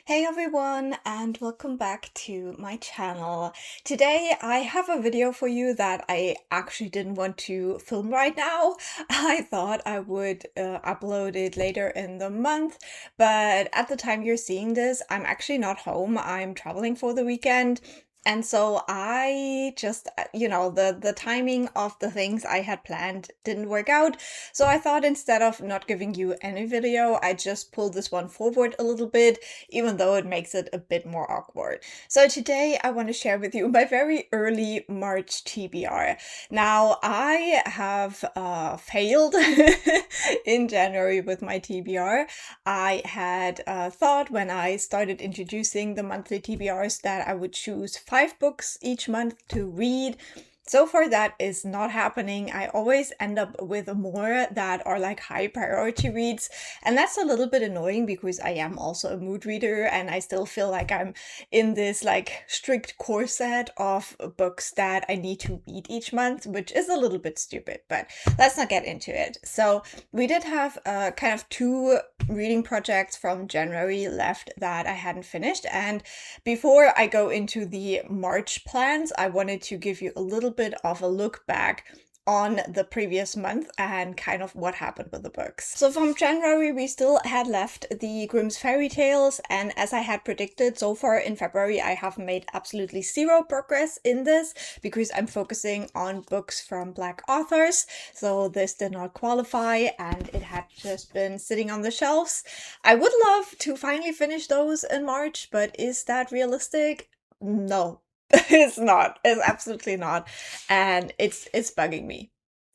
Hey everyone, and welcome back to my channel. Today I have a video for you that I actually didn't want to film right now. I thought I would upload it later in the month, but at the time you're seeing this, I'm actually not home. I'm traveling for the weekend. And so I just, the timing of the things I had planned didn't work out. So I thought instead of not giving you any video, I just pulled this one forward a little bit, even though it makes it a bit more awkward. So today I want to share with you my very early March TBR. Now I have failed in January with my TBR. I had thought when I started introducing the monthly TBRs that I would choose 5 books each month to read. So far, that is not happening. I always end up with more that are like high priority reads. And that's a little bit annoying because I am also a mood reader and I still feel like I'm in this like strict corset of books that I need to read each month, which is a little bit stupid, but let's not get into it. So we did have kind of 2 reading projects from January left that I hadn't finished. And before I go into the March plans, I wanted to give you a little bit of a look back on the previous month and kind of what happened with the books. So from January, we still had left the Grimm's Fairy Tales, and as I had predicted, so far in February, I have made absolutely 0 progress in this because I'm focusing on books from Black authors. So this did not qualify and it had just been sitting on the shelves. I would love to finally finish those in March, but is that realistic? No. It's not. It's absolutely not. And it's bugging me.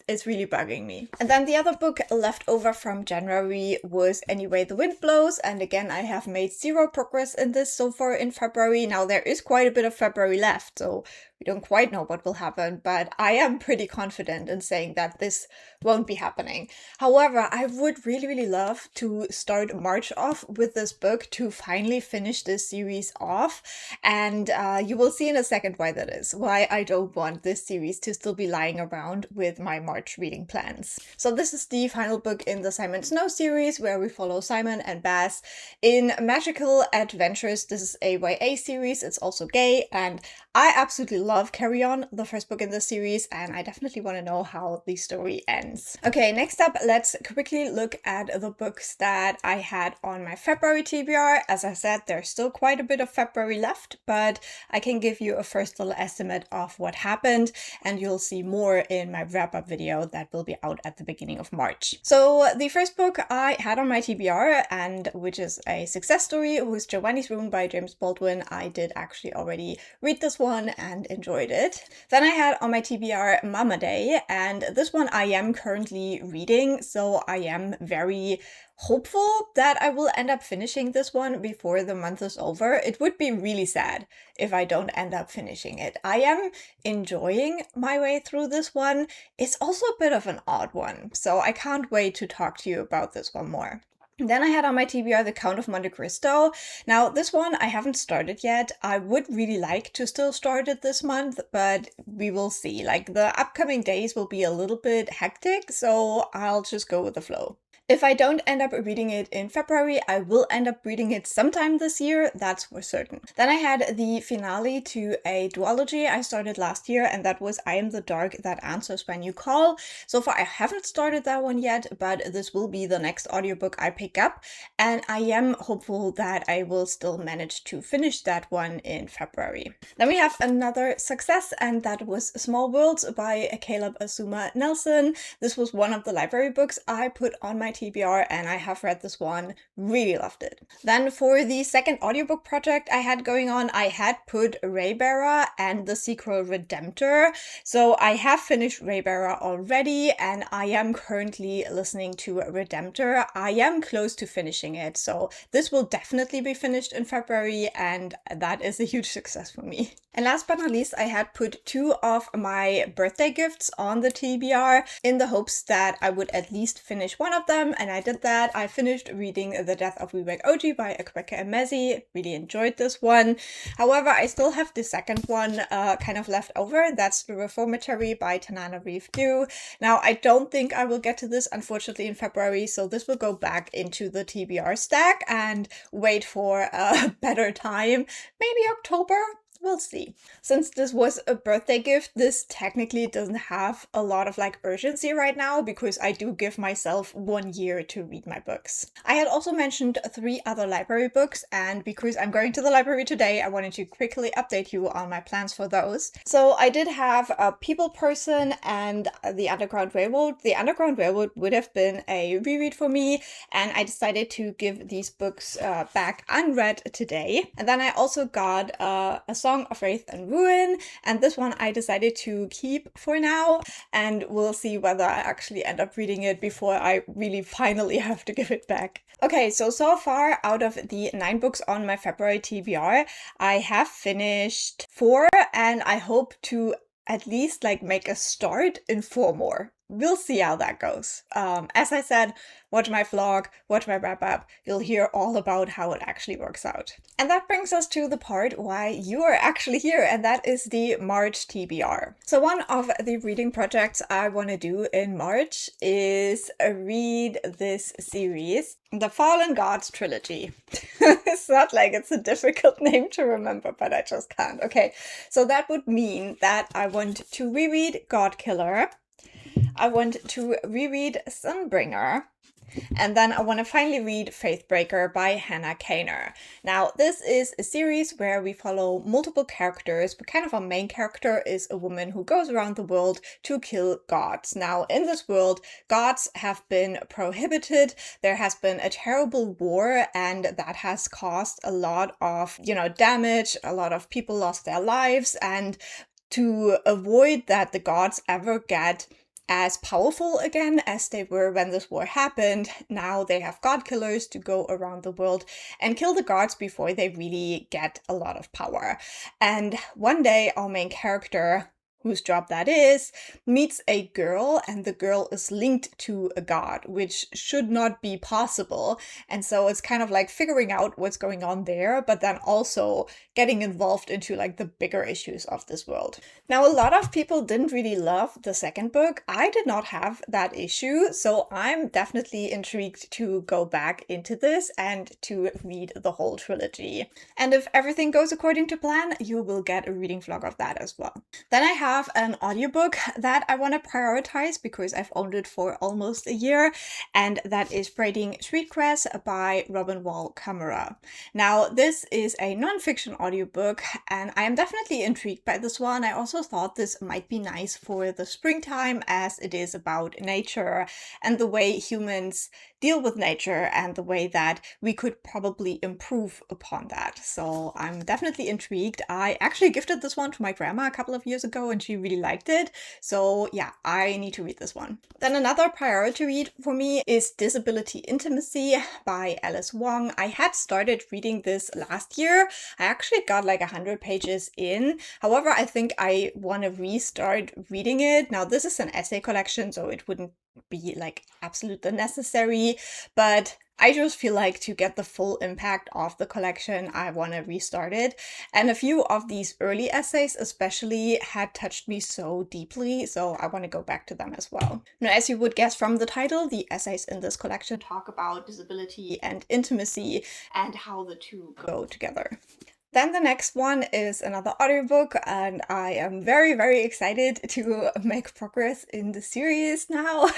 It's really bugging me. And then the other book left over from January was Anyway the Wind Blows. And again, I have made 0 progress in this so far in February. Now there is quite a bit of February left, so we don't quite know what will happen, but I am pretty confident in saying that this won't be happening. However, I would really, really love to start March off with this book to finally finish this series off. And you will see in a second why that is, why I don't want this series to still be lying around with my March reading plans. So this is the final book in the Simon Snow series where we follow Simon and Baz in magical adventures. This is a YA series. It's also gay, and I absolutely love Carry On, the first book in the series, and I definitely want to know how the story ends. Okay, next up, let's quickly look at the books that I had on my February TBR. As I said, there's still quite a bit of February left, but I can give you a first little estimate of what happened, and you'll see more in my wrap-up video that will be out at the beginning of March. So the first book I had on my TBR, and which is a success story, was Giovanni's Room by James Baldwin. I did actually already read this one and enjoyed it. Then I had on my TBR Mama Day, and this one I am currently reading, so I am very hopeful that I will end up finishing this one before the month is over. It would be really sad if I don't end up finishing it. I am enjoying my way through this one. It's also a bit of an odd one, so I can't wait to talk to you about this one more. Then I had on my TBR The Count of Monte Cristo. Now, this one I haven't started yet. I would really like to still start it this month, but we will see. Like, the upcoming days will be a little bit hectic, so I'll just go with the flow. If I don't end up reading it in February, I will end up reading it sometime this year, that's for certain. Then I had the finale to a duology I started last year, and that was I Am the Dark That Answers When You Call. So far, I haven't started that one yet, but this will be the next audiobook I pick up, and I am hopeful that I will still manage to finish that one in February. Then we have another success, and that was Small Worlds by Caleb Asuma Nelson. This was one of the library books I put on my TBR, and I have read this one, really loved it. Then for the second audiobook project I had going on, I had put Raybearer and the sequel Redemptor. So I have finished Raybearer already, and I am currently listening to Redemptor. I am close to finishing it, so this will definitely be finished in February, and that is a huge success for me. And last but not least, I had put 2 of my birthday gifts on the TBR in the hopes that I would at least finish one of them time, and I did that. I finished reading The Death of Vivek Oji by Akbeke Emezi. Really enjoyed this one. However, I still have the second one kind of left over. That's The Reformatory by Tanana Reeve Dew. Now, I don't think I will get to this, unfortunately, in February, so this will go back into the TBR stack and wait for a better time. Maybe October? We'll see. Since this was a birthday gift, this technically doesn't have a lot of like urgency right now because I do give myself 1 year to read my books. I had also mentioned 3 other library books, and because I'm going to the library today, I wanted to quickly update you on my plans for those. So I did have a People Person and The Underground Railroad. The Underground Railroad would have been a reread for me, and I decided to give these books back unread today. And then I also got a Song of Wraith and Ruin, and this one I decided to keep for now, and we'll see whether I actually end up reading it before I really finally have to give it back. Okay, so far out of the 9 books on my February TBR, I have finished 4, and I hope to at least like make a start in 4 more. We'll see how that goes. As I said, watch my vlog, watch my wrap up. You'll hear all about how it actually works out. And that brings us to the part why you are actually here, and that is the March TBR. So one of the reading projects I want to do in March is read this series, The Fallen Gods Trilogy. It's not like it's a difficult name to remember, but I just can't. Okay, so that would mean that I want to reread Godkiller, I want to reread Sunbringer, and then I want to finally read Faithbreaker by Hannah Kaner. Now, this is a series where we follow multiple characters, but kind of our main character is a woman who goes around the world to kill gods. Now, in this world, gods have been prohibited. There has been a terrible war, and that has caused a lot of, damage. A lot of people lost their lives, and to avoid that the gods ever get as powerful again as they were when this war happened, now they have god killers to go around the world and kill the gods before they really get a lot of power. And one day our main character, whose job that is, meets a girl, and the girl is linked to a god, which should not be possible. And so it's kind of like figuring out what's going on there, but then also getting involved into like the bigger issues of this world. Now, a lot of people didn't really love the second book. I did not have that issue, so I'm definitely intrigued to go back into this and to read the whole trilogy. And if everything goes according to plan, you will get a reading vlog of that as well. Then I have an audiobook that I want to prioritize because I've owned it for almost a year, and that is Braiding Sweetgrass by Robin Wall Kammerer. Now, this is a non-fiction audiobook, and I am definitely intrigued by this one. I also thought this might be nice for the springtime, as it is about nature and the way humans deal with nature and the way that we could probably improve upon that. So I'm definitely intrigued. I actually gifted this one to my grandma a couple of years ago, and she really liked it. So yeah, I need to read this one. Then another priority read for me is Disability Intimacy by Alice Wong. I had started reading this last year. I actually got like 100 pages in. However, I think I want to restart reading it. Now, this is an essay collection, so it wouldn't be like absolutely necessary, but I just feel like to get the full impact of the collection, I want to restart it. And a few of these early essays especially had touched me so deeply, so I want to go back to them as well. Now, as you would guess from the title, the essays in this collection talk about disability and intimacy and how the two go together. Then the next one is another audiobook, and I am very, very excited to make progress in the series now.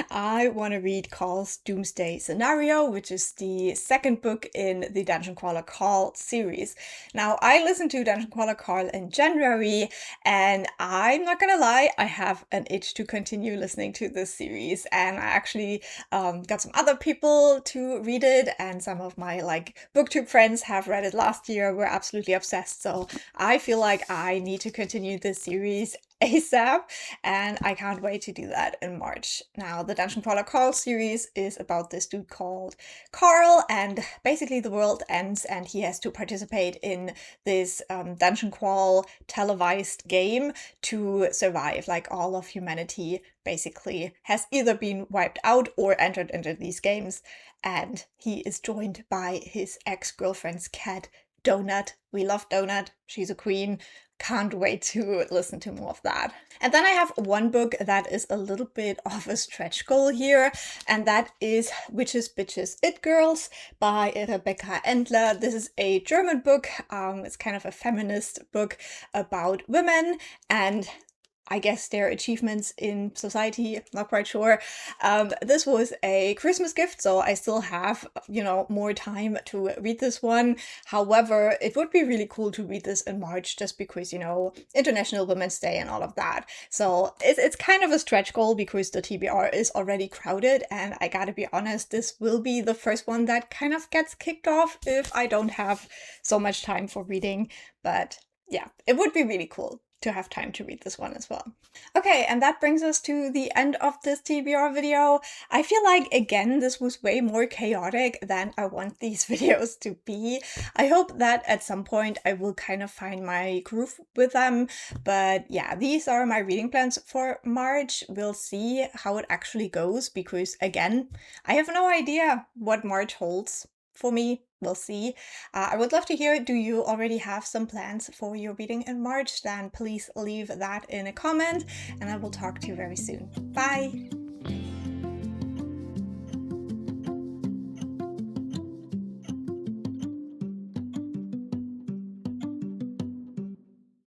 I want to read Carl's Doomsday Scenario, which is the second book in the Dungeon Crawler Carl series. Now, I listened to Dungeon Crawler Carl in January, and I'm not gonna lie, I have an itch to continue listening to this series, and I actually got some other people to read it, and some of my booktube friends have read it last year. We're absolutely obsessed, so I feel like I need to continue this series ASAP, and I can't wait to do that in March. Now, the Dungeon Crawler Carl series is about this dude called Carl, and basically the world ends and he has to participate in this dungeon crawl televised game to survive. Like all of humanity basically has either been wiped out or entered into these games, and he is joined by his ex-girlfriend's cat, Donut. We love Donut. She's a queen. Can't wait to listen to more of that. And then I have one book that is a little bit of a stretch goal here, and that is Witches, Bitches, It Girls by Rebecca Endler. This is a German book. It's kind of a feminist book about women and I guess their achievements in society, not quite sure. This was a Christmas gift, so I still have, more time to read this one. However, it would be really cool to read this in March just because, International Women's Day and all of that. So it's kind of a stretch goal because the TBR is already crowded, and I gotta be honest, this will be the first one that kind of gets kicked off if I don't have so much time for reading. But yeah, it would be really cool to have time to read this one as well. Okay, and that brings us to the end of this TBR video. I feel like, again, this was way more chaotic than I want these videos to be. I hope that at some point I will kind of find my groove with them. But yeah, these are my reading plans for March. We'll see how it actually goes because, again, I have no idea what March holds for me. We'll see. I would love to hear, do you already have some plans for your reading in March? Then please leave that in a comment and I will talk to you very soon. Bye!